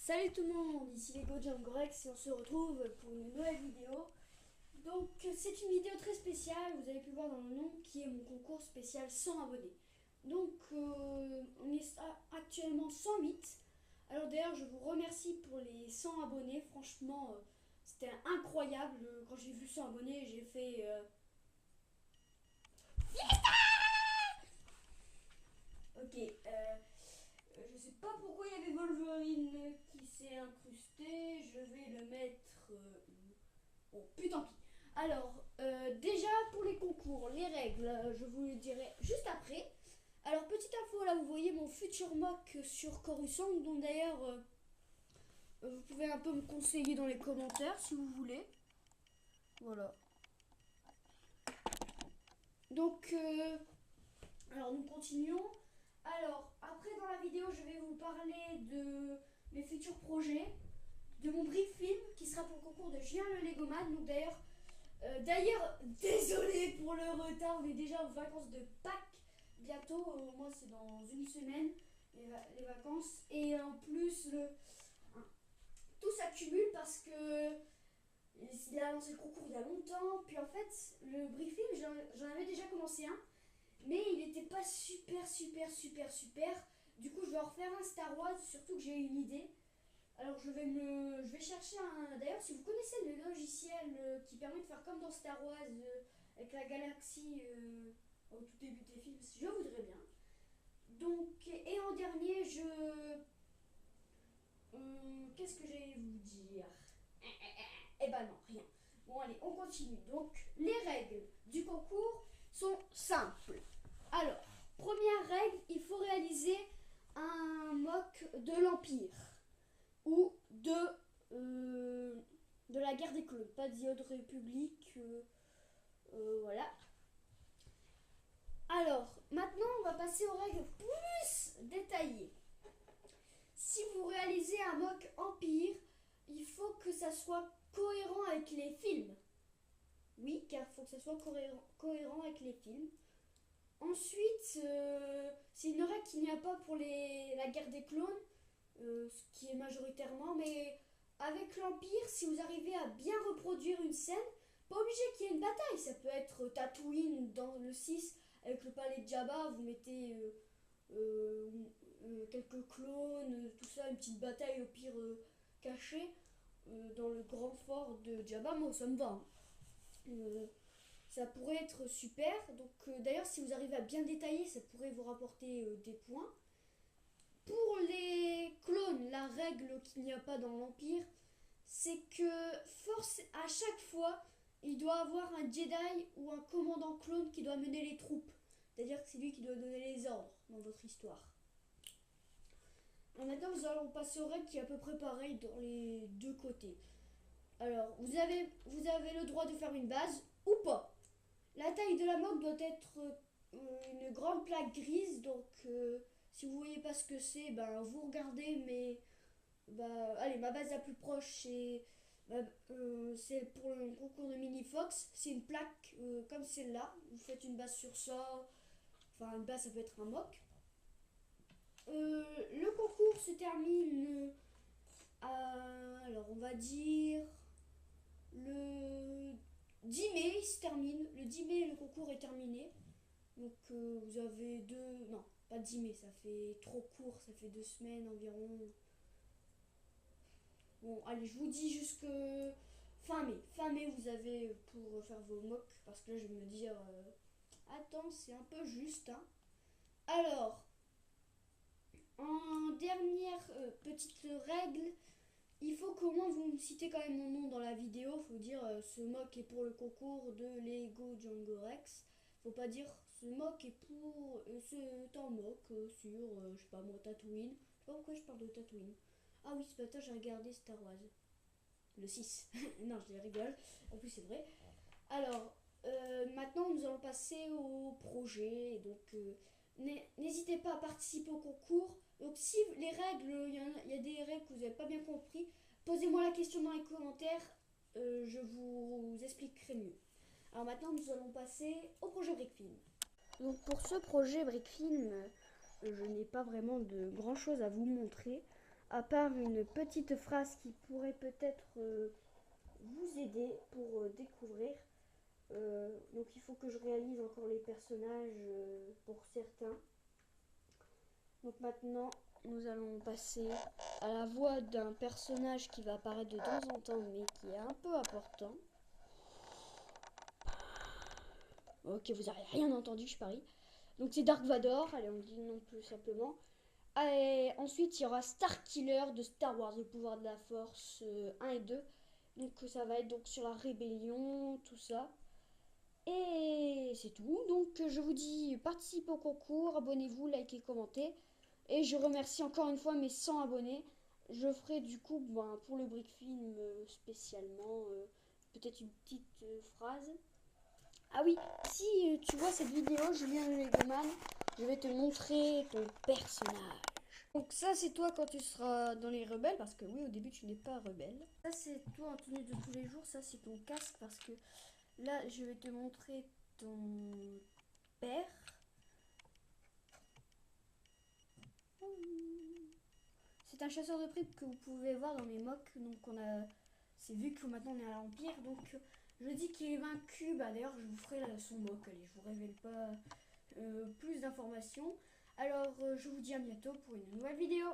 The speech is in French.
Salut tout le monde, ici Lego Djangorex et on se retrouve pour une nouvelle vidéo. Donc c'est une vidéo très spéciale, vous avez pu voir dans le nom, qui est mon concours spécial 100 abonnés. Donc on est actuellement 108. Alors d'ailleurs je vous remercie pour les 100 abonnés, franchement c'était incroyable. Quand j'ai vu 100 abonnés j'ai fait... Ok, je sais pas pourquoi il y avait Wolverine qui s'est incrusté, je vais le mettre... Bon, plus tant pis. Alors, déjà pour les concours, les règles, je vous les dirai juste après. Alors, petite info, là vous voyez mon futur mock sur Coruscant, dont d'ailleurs vous pouvez un peu me conseiller dans les commentaires si vous voulez. Voilà. Donc, alors nous continuons. Alors, après dans la vidéo, je vais vous parler de mes futurs projets, de mon brief film qui sera pour le concours de Julien le Legoman. Donc d'ailleurs, désolé pour le retard, on est déjà aux vacances de Pâques. Bientôt, au moins c'est dans une semaine, les vacances. Et en plus, tout s'accumule parce que il a lancé le concours il y a longtemps. Puis en fait, le briefing, j'en avais déjà commencé un. Mais il n'était pas super. Du coup, je vais en refaire un Star Wars, surtout que j'ai une idée. Alors je vais chercher un... D'ailleurs, si vous connaissez le logiciel qui permet de faire comme dans Star Wars, avec la galaxie au tout début des films, je voudrais bien. Donc, et en dernier, qu'est-ce que j'allais vous dire? Eh ben non, rien. Bon allez, on continue. Donc, les règles du concours sont simples. Alors, première règle, il faut réaliser un mock de l'Empire ou de la guerre des clones, pas de The Old Republic. Voilà. Alors, maintenant, on va passer aux règles plus détaillées. Si vous réalisez un mock Empire, il faut que ça soit cohérent avec les films. Oui, car il faut que ça soit cohérent avec les films. Ensuite, c'est une règle qu'il n'y a pas pour la guerre des clones, ce qui est majoritairement, mais avec l'Empire, si vous arrivez à bien reproduire une scène, pas obligé qu'il y ait une bataille, ça peut être Tatooine dans le 6 avec le palais de Jabba, vous mettez euh, quelques clones, tout ça, une petite bataille au pire cachée dans le grand fort de Jabba, moi ça me va. Hein. Ça pourrait être super. Donc d'ailleurs, si vous arrivez à bien détailler, ça pourrait vous rapporter des points. Pour les clones, la règle qu'il n'y a pas dans l'Empire, c'est que à chaque fois, il doit avoir un Jedi ou un commandant clone qui doit mener les troupes. C'est-à-dire que c'est lui qui doit donner les ordres dans votre histoire. Alors maintenant, nous allons passer aux règles qui est à peu près pareil dans les deux côtés. Alors, vous avez le droit de faire une base ou pas. La taille de la moque doit être une grande plaque grise, donc si vous voyez pas ce que c'est, ben vous regardez, mais allez, ma base la plus proche c'est pour le concours de Mini Fox, c'est une plaque comme celle-là. Vous faites une base sur ça, enfin une base ça peut être un mock. Le concours se termine alors on va dire le 10 mai, il se termine. Le 10 mai, le concours est terminé. Donc vous avez deux... Non, pas 10 mai, ça fait trop court, ça fait 2 semaines environ. Bon, allez, je vous dis jusque fin mai. Fin mai, vous avez pour faire vos mocks, parce que là, je vais me dire... attends, c'est un peu juste. Hein. Alors, en dernière petite règle, il faut qu'au moins vous me citez quand même mon nom dans la vidéo. Faut dire ce mock est pour le concours de Lego Django Rex. Faut pas dire ce mock est pour c'est un mock sur je sais pas moi Tatooine. Je sais pas pourquoi je parle de Tatooine. Ah oui, ce matin j'ai regardé Star Wars. Le 6. Non, je rigole. En plus c'est vrai. Alors, maintenant nous allons passer au projet. Donc n'hésitez pas à participer au concours. Donc si les règles, il y a des règles que vous n'avez pas bien compris, posez-moi la question dans les commentaires, je vous expliquerai mieux. Alors maintenant nous allons passer au projet Brickfilm. Donc pour ce projet Brickfilm, je n'ai pas vraiment de grand chose à vous montrer, à part une petite phrase qui pourrait peut-être vous aider pour découvrir. Donc il faut que je réalise encore les personnages pour certains. Donc maintenant, nous allons passer à la voix d'un personnage qui va apparaître de temps en temps, mais qui est un peu important. Ok, vous n'avez rien entendu, je parie. Donc c'est Dark Vador, allez, on dit non plus simplement. Et ensuite, il y aura Starkiller de Star Wars, le pouvoir de la force 1 et 2. Donc ça va être donc sur la rébellion, tout ça. Et c'est tout. Donc je vous dis, participez au concours, abonnez-vous, likez, commentez. Et je remercie encore une fois mes 100 abonnés. Je ferai du coup pour le Brick Film spécialement peut-être une petite phrase. Ah oui, si tu vois cette vidéo, Julien le Legoman, je vais te montrer ton personnage. Donc ça c'est toi quand tu seras dans les rebelles, parce que oui au début tu n'es pas rebelle. Ça c'est toi en tenue de tous les jours, ça c'est ton casque parce que là je vais te montrer ton père. C'est un chasseur de primes que vous pouvez voir dans mes mocks, donc c'est vu que maintenant on est à l'Empire, donc je dis qu'il est vaincu, d'ailleurs je vous ferai son mock, allez je vous révèle pas plus d'informations. Alors je vous dis à bientôt pour une nouvelle vidéo.